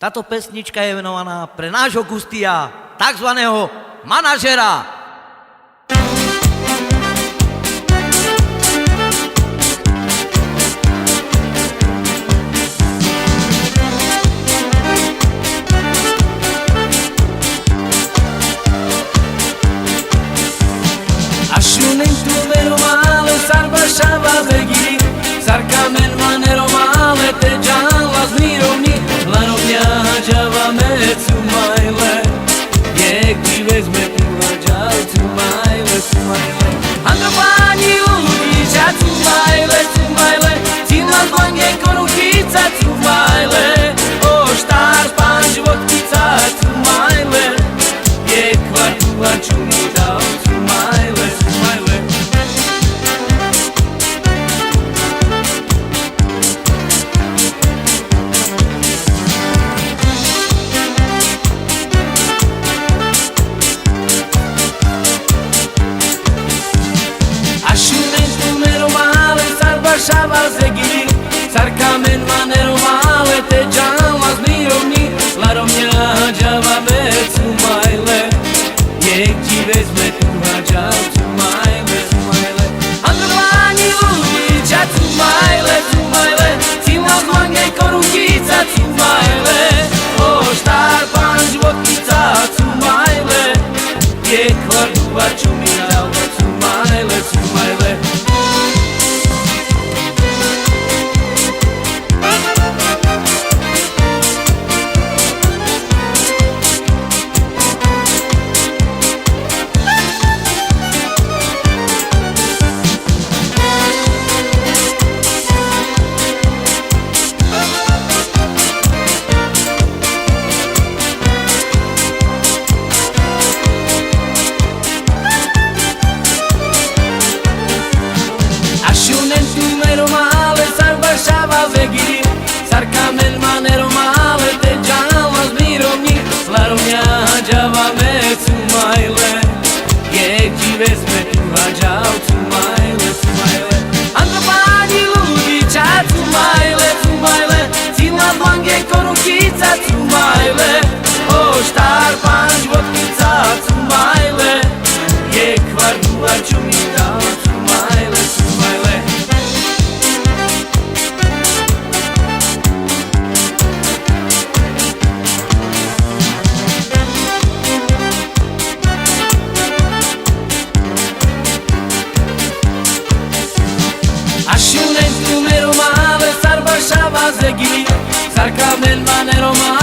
Táto pesnička je venovaná pre nášho Gustia, takzvaného manažera. Ashunentu mero male sarva shava vegiri Sarkamen manero male te jalas mirovni Larovня java me cumaile Jek ti vezme uvađal cumaile, cumaile Andropani uliča cumaile, cumaile Cila dlange koruhica cumaile O štar pan životkica cumaile Jek kvartuva čumi dao cumaile Shava zegiri Sarkamen manero male te jalas mirovni Larovня java me cumaile Jek ti vezme uvađal cumaile, cumaile Androvani uliča cumaile, cumaile Cila dlange koruhica cumaile O štar pan životkica cumaile Jek kvartuva čumi dao cumaile, cumaile Shava vegiri Sarkamen manero male te jalas mirovni Larovня java me cumaile Jek ti vezme uvađal cumaile, cumaile Andropani ludiča cumaile, cumaile Cila dlange koruhica cumaile O štar pan životkica cumaile Jek kvartuva čumi dao cumaile, cumaile Ashunentu mero male sarva shava zegiri Sarkamen manero male